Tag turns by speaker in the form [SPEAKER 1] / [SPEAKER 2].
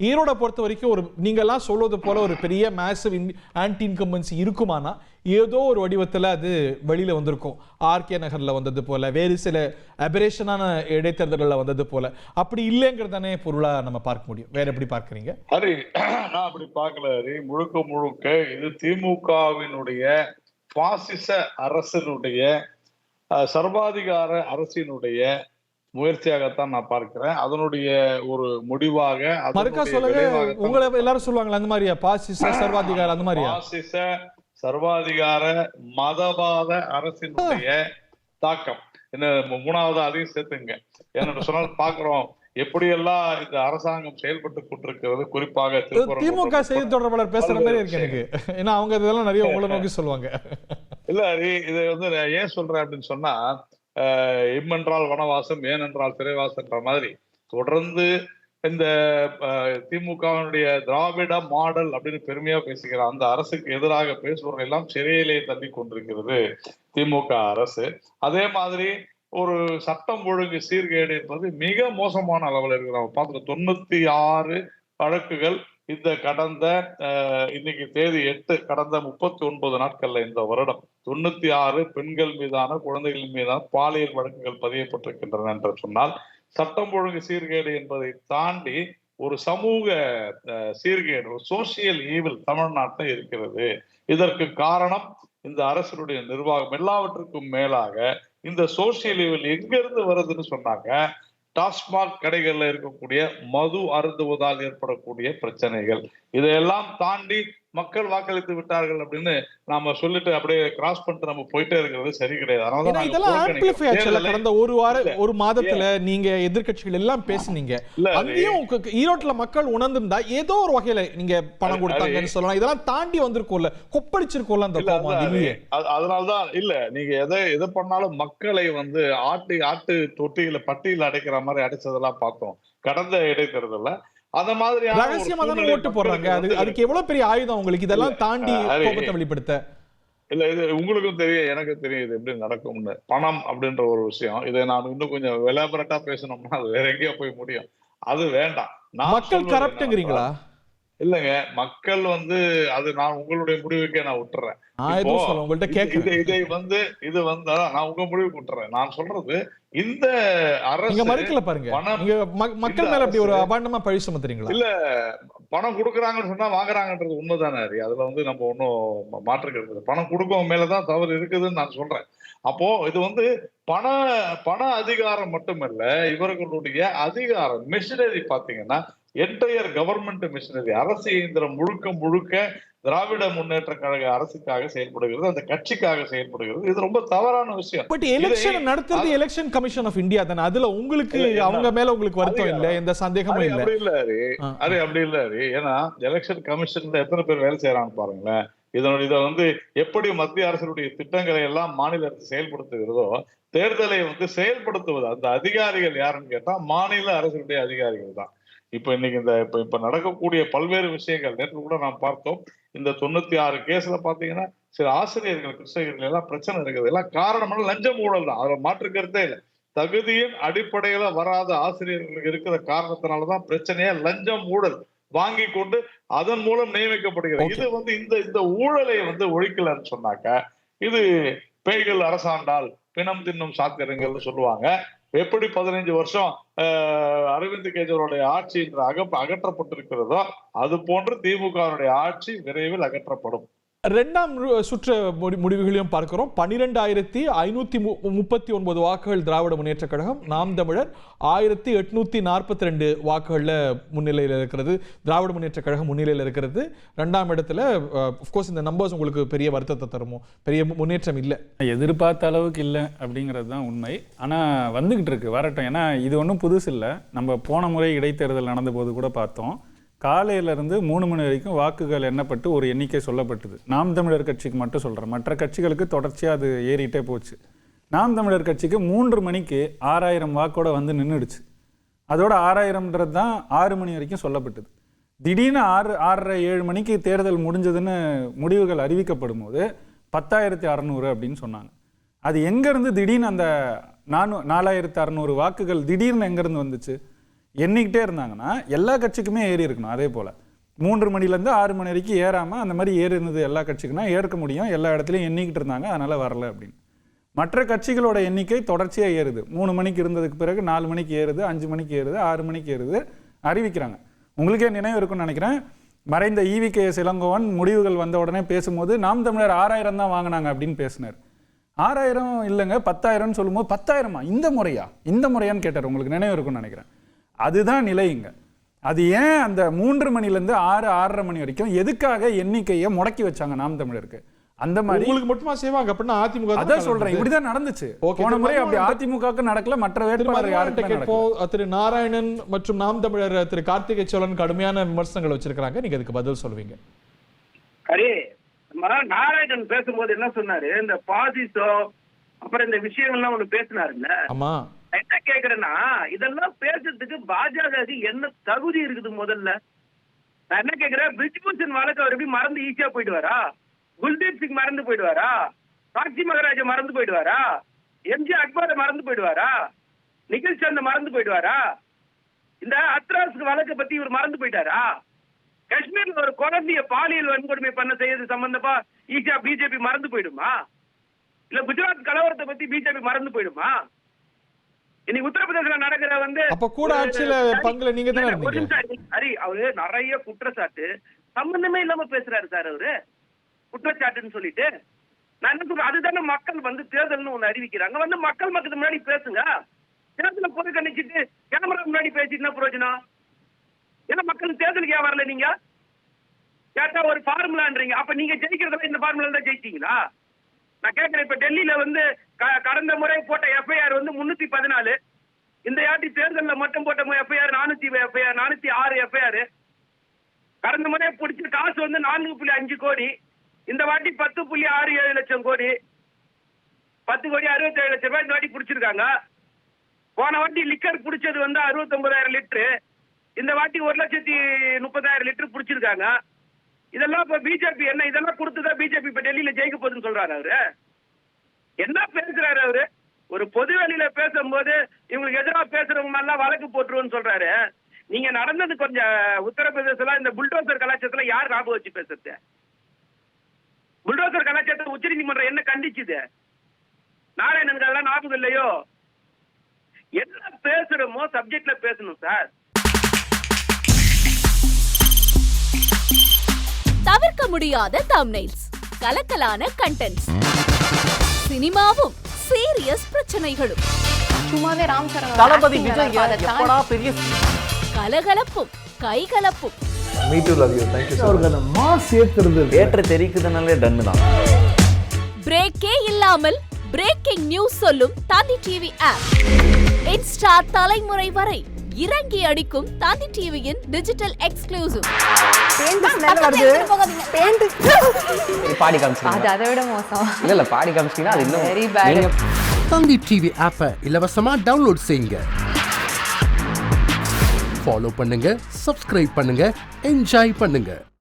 [SPEAKER 1] ஈரோட பொறுத்த வரைக்கும் ஒரு நீங்கெல்லாம் சொல்வது போல ஒரு பெரிய மேசிவ் ஆன்டி இன்கம்பன்சி இருக்குமானா ஏதோ ஒரு வடிவத்தில் அது வெளியில வந்திருக்கும். ஆர்கே நகர்ல வந்தது போல, வேறு சில அபரேஷனான இடைத்தேர்தல்களில் வந்தது போல. அப்படி இல்லைங்கிறதானே பொருளா நம்ம பார்க்க முடியும். வேற எப்படி பார்க்கறீங்க?
[SPEAKER 2] ஹரி, நான் அப்படி பார்க்கல ஹரி. முழுக்க முழுக்க இது திமுகவினுடைய பாசிச அரசினுடைய சர்வாதிகார அரசினுடைய முயற்சியாகத்தான் நான் பார்க்கிறேன். அதனுடைய ஒரு முடிவாக
[SPEAKER 1] மறுக்கா சொல்லுங்க. உங்களை எல்லாரும் சொல்லுவாங்களா அந்த மாதிரியா? பாசிச சர்வாதிகார அந்த மாதிரியா?
[SPEAKER 2] பாசிச சர்வாதிகார மதவாத அரசினுடைய தாக்கம் என்ன, மூணாவது அதையும் சேர்த்துங்க. ஏன்னு சொன்னால் பாக்குறோம் எப்படியெல்லாம் இந்த அரசாங்கம் செயல்பட்டு கொண்டிருக்கிறது. குறிப்பாக
[SPEAKER 1] திமுக செய்தி தொடர்பாளர் பேசுற மாதிரி இருக்கு எனக்கு. ஏன்னா அவங்க இதெல்லாம் நிறைய உங்களை நோக்கி சொல்லுவாங்க.
[SPEAKER 2] இல்ல ஹரி, இதை வந்து ஏன் சொல்றேன் அப்படின்னு சொன்னா, எம்மென்றால் வனவாசம் ஏனென்றால் சிறைவாசம்ன்ற மாதிரி தொடர்ந்து இந்த திமுகவினுடைய திராவிட மாடல் அப்படின்னு பெருமையா பேசுகிற அந்த அரசுக்கு எதிராக பேசுபவர்கள் எல்லாம் சிறையிலே தள்ளி கொண்டிருக்கிறது திமுக அரசு. அதே மாதிரி ஒரு சட்டம் ஒழுங்கு சீர்கேடு என்பது மிக மோசமான அளவில் இருக்கு. நம்ம பார்த்துட்டு 96 வழக்குகள் இந்த கடந்த இன்னைக்கு தேதி 8, கடந்த 39 நாட்கள்ல இந்த வருடம் 96 பெண்கள் மீதான, குழந்தைகள் மீதான பாலியல் வழக்குகள் பதியப்பட்டிருக்கின்றன என்று சொன்னால், சட்டம் ஒழுங்கு சீர்கேடு என்பதை தாண்டி ஒரு சமூக சீர்கேடு, ஒரு சோசியல் ஈவில் தமிழ்நாட்டில் இருக்கிறது. இதற்கு காரணம் இந்த அரசினுடைய நிர்வாகம். எல்லாவற்றுக்கும் மேலாக இந்த சோசியல் ஈவில் எங்க இருந்து வருதுன்னு சொன்னாங்க, டாஸ்மாக் கடைகள்ல இருக்கக்கூடிய மது அருந்துவதால் ஏற்படக்கூடிய பிரச்சனைகள். இதையெல்லாம் தாண்டி மக்கள் வாக்களித்து விட்டார்கள் அப்படின்னு நாம சொல்லிட்டு அப்படியே கிராஸ் பண்ணிட்டு நம்ம போயிட்டே இருக்கிறது சரி கிடையாது.
[SPEAKER 1] கடந்த ஒரு மாதத்துல நீங்க எதிர்கட்சிகள் எல்லாம் பேசுனீங்க. அங்கேயும் ஈரோட்டுல மக்கள் உணர்ந்திருந்தா ஏதோ ஒரு வகையில நீங்க பணம் கொடுத்தாங்கன்னு சொல்லலாம். இதெல்லாம் தாண்டி வந்திருக்கோம்ல, கொப்பளிச்சிருக்கோம்ல அந்த
[SPEAKER 2] அதனாலதான் இல்ல, நீங்க எதை பண்ணாலும் மக்களை வந்து ஆட்டு தொட்டியில பட்டியல அடைக்கிற மாதிரி அடைச்சதெல்லாம் பார்த்தோம் கடந்த இடைத்தேர்தல்ல. அந்த மாதிரி
[SPEAKER 1] ரகசியமா தானே ஓட்டு போடுறாங்க. அதுக்கு எவ்வளவு பெரிய ஆயுதம் உங்களுக்கு இதெல்லாம் தாண்டி கோபத்தை வெளிப்படுத்த?
[SPEAKER 2] இல்ல, இது உங்களுக்கும் தெரியும், எனக்கு தெரியும் இது எப்படி நடக்கும்னு. பணம் அப்படின்ற ஒரு விஷயம், இதை நான் இன்னும் கொஞ்சம் எலாபரேட்டா பேசணும்னா அது வேற எங்கேயோ போய் முடியும். அது வேண்டாம்.
[SPEAKER 1] மக்கள் கரப்ட்ங்கிறீங்களா?
[SPEAKER 2] இல்லங்க, மக்கள் வந்து அது நான் உங்களுடைய முடிவுக்கே நான் விட்டுறேன். இது வந்து நான் உங்க முடிவுக்கு விட்டுறேன். நான் சொல்றது இந்த அரசு
[SPEAKER 1] மறுக்கல பாருங்க. மக்கள் மேல அப்படி ஒரு அபாண்டமா பழி சுமத்துறீங்களா?
[SPEAKER 2] இல்ல, பணம் கொடுக்குறாங்கன்னு சொன்னா வாங்குறாங்கன்றது உண்மைதானே. அது வந்து நம்ம ஒன்னும் மாற்றுக்கிறது. பணம் கொடுக்கவங்க மேலதான் தவறு இருக்குதுன்னு நான் சொல்றேன். அப்போ இது வந்து பண அதிகாரம் மட்டுமல்ல, இவர்களுடைய அதிகாரம் மிஷினரி பாத்தீங்கன்னா என்டையர் கவர்மெண்ட் மிஷினரி, அரசு இயந்திரம் முழுக்க முழுக்க திராவிட முன்னேற்ற கழக அரசுக்காக செயல்படுகிறது, அந்த கட்சிக்காக செயல்படுகிறது. இது ரொம்ப தவறான விஷயம்.
[SPEAKER 1] பட் எலெக்ஷன் நடத்துறது எலெக்ஷன் கமிஷன் ஆஃப் இந்தியா தானே. அதுல உங்களுக்கு அவங்க மேல உங்களுக்கு வருத்தம் இல்ல, எந்த சந்தேகமும் இல்ல.
[SPEAKER 2] அப்படி இல்ல அப்படி இல்ல. ஏன்னா எலெக்ஷன் கமிஷன்ல எத்தனை பேர் வேலை செய்யறான்னு பாருங்களேன். இதை வந்து எப்படி மத்திய அரசுடைய திட்டங்களை எல்லாம் மாநில அரசு செயல்படுத்துகிறதோ, தேர்தலை வந்து செயல்படுத்துவது அந்த அதிகாரிகள் யாருன்னு கேட்டா மாநில அரசுடைய அதிகாரிகள் தான். இப்ப இன்னைக்கு இப்ப நடக்கக்கூடிய பல்வேறு விஷயங்கள் நேற்று கூட நாம் பார்த்தோம். இந்த 96 கேஸ்ல பாத்தீங்கன்னா சில ஆசிரியர்கள், கிருஷ்ணகிரிகள் எல்லாம் பிரச்சனை இருக்குது. எல்லாம் காரணம் லஞ்சம் ஊழல் தான், அதுல மாற்று கருத்தே இல்லை. தகுதியின் அடிப்படையில வராத ஆசிரியர்களுக்கு இருக்கிற காரணத்தினாலதான் பிரச்சனையா லஞ்சம் ஊழல் வாங்கி கொண்டு அதன் மூலம் நியமிக்கப்படுகிறது. இது வந்து இந்த ஊழலை வந்து ஒழிக்கலன்னு சொன்னாக்க இது பேய்கள் அரசாண்டால் பிணம் தின்னும் சாத்திரங்கள்னு சொல்லுவாங்க. எப்படி 15 வருஷம் அரவிந்த் கெஜ்ரிவாலுடைய ஆட்சி இன்று அகற்றப்பட்டிருக்கிறதோ அது போன்று திமுகவுடைய ஆட்சி விரைவில் அகற்றப்படும்.
[SPEAKER 1] இரண்டாம் சுற்று முடிவுகளையும் பார்க்கிறோம். 12,539 வாக்குகள் திராவிட முன்னேற்ற கழகம், நாம் தமிழர் 1842 வாக்குகள்ல முன்னிலையில் இருக்கிறது. திராவிட முன்னேற்ற கழகம் முன்னிலையில் இருக்கிறது. இரண்டாம் இடத்துல ஆஃப்கோர்ஸ் இந்த நம்பர்ஸ் உங்களுக்கு பெரிய வருத்தத்தை தருமோ, பெரிய முன்னேற்றம் இல்லை,
[SPEAKER 3] எதிர்பார்த்த அளவுக்கு இல்லை அப்படிங்கிறது தான் உண்மை. ஆனால் வந்துகிட்டு இருக்கு, வரட்டும். ஏன்னா இது ஒன்றும் புதுசு இல்லை. நம்ம போன முறை இடைத்தேர்தல் நடந்த போது கூட பார்த்தோம். காலையிலேருந்து 3 மணி வரைக்கும் வாக்குகள் எண்ணப்பட்டு ஒரு எண்ணிக்கை சொல்லப்பட்டது. நாம் தமிழர் கட்சிக்கு மட்டும் சொல்கிறேன், மற்ற கட்சிகளுக்கு தொடர்ச்சியாக அது ஏறிட்டே போச்சு. நாம் தமிழர் கட்சிக்கு 3 மணிக்கு 6000 வாக்கோட வந்து நின்றுடுச்சு. அதோட 6000ன்றது தான் 6 மணி வரைக்கும் சொல்லப்பட்டது. திடீர்னு 6:30-7 மணிக்கு தேர்தல் முடிஞ்சதுன்னு முடிவுகள் அறிவிக்கப்படும் போது 10,600 அப்படின்னு சொன்னாங்க. அது எங்கேருந்து திடீர்னு அந்த 4,600 வாக்குகள் திடீர்னு எங்கேருந்து வந்துச்சு? எண்ணிக்கிட்டே இருந்தாங்கன்னா எல்லா கட்சிக்குமே ஏறி இருக்கணும். அதே போல் 3 மணிலேருந்து 6 மணி வரைக்கும் ஏறாமல் அந்த மாதிரி ஏறி இருந்தது எல்லா கட்சிக்குன்னா ஏற்க முடியும். எல்லா இடத்துலையும் எண்ணிக்கிட்டு இருந்தாங்க, அதனால் வரல அப்படின்னு. மற்ற கட்சிகளோட எண்ணிக்கை தொடர்ச்சியாக ஏறுது. 3 மணிக்கு இருந்ததுக்கு பிறகு 4 மணிக்கு ஏறுது, 5 மணிக்கு ஏறுது, 6 மணிக்கு ஏறுது, அறிவிக்கிறாங்க. உங்களுக்கே நினைவு இருக்குன்னு நினைக்கிறேன், மறைந்த EVKS இளங்கோவன் முடிவுகள் வந்த உடனே பேசும்போது நாம் தமிழர் 6000 தான் வாங்கினாங்க அப்படின்னு பேசினார். 6000 இல்லைங்க 10,000 சொல்லும்போது 10,000 இந்த முறையான்னு கேட்டார். உங்களுக்கு நினைவு இருக்குன்னு நினைக்கிறேன். அதுதான் நிலைங்க. அது ஏன் அந்த 3 மணிலேருந்து 6-6:30 மணி வரைக்கும் எதுக்காக எண்ணிக்கையை முடக்கி வச்சாங்க நாம் தமிழருக்கு? அந்த மாதிரி
[SPEAKER 1] உங்களுக்கு மட்டுமா செய்வாங்க அப்படின்னா அதிமுக
[SPEAKER 3] அதான் சொல்றேன், இப்படிதான் நடந்துச்சு. போன முறை அப்படி அதிமுகவுக்கு நடக்கல, மற்ற வேட்பாளர் யாருக்கும் நடக்கல.
[SPEAKER 1] திரு நாராயணன் மற்றும் நாம் தமிழர் திரு கார்த்திகை சோழன் கடுமையான விமர்சனங்கள் வச்சிருக்காங்க. நீங்க அதுக்கு பதில் சொல்லுவீங்க?
[SPEAKER 4] அரே, நாராயணன் பேசும்போது என்ன சொன்னாரு, இந்த பாசிசம் அப்புறம் இந்த விஷயங்கள்லாம் ஒண்ணு பேசினாருல்ல.
[SPEAKER 1] ஆமா,
[SPEAKER 4] என்ன கேக்குறேன்னா, இதெல்லாம் பேசுறதுக்கு பாஜகவுக்கு என்ன தகுதி இருக்குது? முதல்ல நான் என்ன கேக்குறேன், பிரிஜ்பூஷன் வழக்கு அவர் எப்படி மறந்து ஈஸியா போயிடுவாரா? குல்தீப் சிங் மறந்து போயிடுவாரா? சாட்சி மகராஜ மறந்து போயிடுவாரா? MJ அக்பரை மறந்து போயிடுவாரா? நிகில் சந்த் மறந்து போயிடுவாரா? இந்த அத்ராஸ் வழக்கை பத்தி இவர் மறந்து போயிட்டாரா? காஷ்மீர்ல ஒரு குழந்தைய பாலியல் வன்கொடுமை பண்ண செய்யறது சம்பந்தமா ஈஸியா பிஜேபி மறந்து போயிடுமா? இல்ல குஜராத் கலவரத்தை பத்தி பிஜேபி மறந்து போயிடுமா? இன்னைக்கு உத்தரப்பிரதேசல நடக்கிற
[SPEAKER 1] அப்ப கூட ஆட்சியில பங்குல நீங்க தானே இருந்தீங்க.
[SPEAKER 4] ஹரி, அவரு நிறைய குற்றச்சாட்டு சம்பந்தமே இல்லாம பேசுறாரு சார். அவரு குற்றச்சாட்டுன்னு சொல்லிட்டு நான் என்ன சொல்றேன், அதுதானே மக்கள் தேர்தல்னு ஒண்ணு அறிவிக்கிறாங்க. மக்கள் மக்களுக்கு முன்னாடி பேசுங்க. தேர்தலை புறக்கணிச்சிட்டு கேமரா முன்னாடி பேசிட்டு பிரயோஜனம்? ஏன்னா மக்களுக்கு தேர்தலுக்கு ஏன் வரல? நீங்க கேட்டா ஒரு ஃபார்முலான்றீங்க. அப்ப நீங்க ஜெயிக்கிறதுல இந்த ஃபார்முலா தான் ஜெயிச்சீங்களா? நான் கேட்கிறேன், இப்ப டெல்லியில கடந்த முறை போட்ட FIR 314, இந்த யாட்டி தேர்தலில் மட்டும் போட்ட FIR 406 FIR. கடந்த முறை பிடிச்ச காசு 4.5 கோடி, இந்த வாட்டி 10.67 லட்சம் கோடி, 10.67 லட்சம் ரூபாய் இந்த வாட்டி பிடிச்சிருக்காங்க. போன வாட்டி லிக்கர் பிடிச்சது 69,000 லிட்டரு, இந்த வாட்டி 1,30,000 லிட்டர் பிடிச்சிருக்காங்க. இதெல்லாம் இப்ப பிஜேபி என்ன இதெல்லாம் கொடுத்துதான் பிஜேபி இப்ப டெல்லியில ஜெயிக்க போகுதுன்னு சொல்றாரு. அவரு என்ன பேசுறாரு? அவரு ஒரு பொது வெளியில பேசும்போது இவங்களுக்கு எதிராக பேசுறவங்க எல்லாம் வழக்கு போட்டுருவோன்னு சொல்றாரு. நீங்க நடந்தது கொஞ்சம் உத்தரப்பிரதேசல இந்த புல்டோசர் கலாச்சாரத்துல யார் ஞாபகம் வச்சு பேசுறது? புல்டோசர் கலாச்சாரத்தை உச்ச நீதிமன்றம் என்ன கண்டிச்சுது? நாராயணனுக்கு அதெல்லாம் ஞாபகம் இல்லையோ? என்ன பேசுறோமோ சப்ஜெக்ட்ல பேசணும் சார்.
[SPEAKER 5] தவிர்க்க முடியாத தம்ப்நெயில்ஸ், கலக்கலான கண்டென்ட்ஸ், சினிமாவும் சீரியஸ் பிரச்சனைகளும்,
[SPEAKER 6] சும்மாவே ராம் சரண்
[SPEAKER 7] தளபதி விஜய் எப்படா பெரிய
[SPEAKER 5] கலகலப்பும் கைகலப்பும்.
[SPEAKER 7] Me too love you, thank you.
[SPEAKER 8] அவர்களை மாஸ் ஏத்துறது
[SPEAKER 7] தியேட்டர் தெரிக்குதுனாலே டன் தான்.
[SPEAKER 5] பிரேக்கே இல்லாமல் பிரேக்கிங் நியூஸ் சொல்லும் தந்தி டிவி ஆப். இன்ஸ்டா தலைமுறை வரை இறங்கி அடிக்கும் தந்தி டிவியின் டிஜிட்டல் எக்ஸ்க்ளூசிவ்.
[SPEAKER 7] பாடி காமிச்சீங்க,
[SPEAKER 6] அது அதை விட மோசம்.
[SPEAKER 7] இல்ல பாடி காமிச்சீங்கன்னா அது இன்னும்
[SPEAKER 6] வெரி பேட்.
[SPEAKER 8] தந்தி டிவி ஆப்பை இலவசமா டவுன்லோட் செய்யுங்க. ஃபாலோ பண்ணுங்க, சப்ஸ்கிரைப் பண்ணுங்க, என்ஜாய் பண்ணுங்க.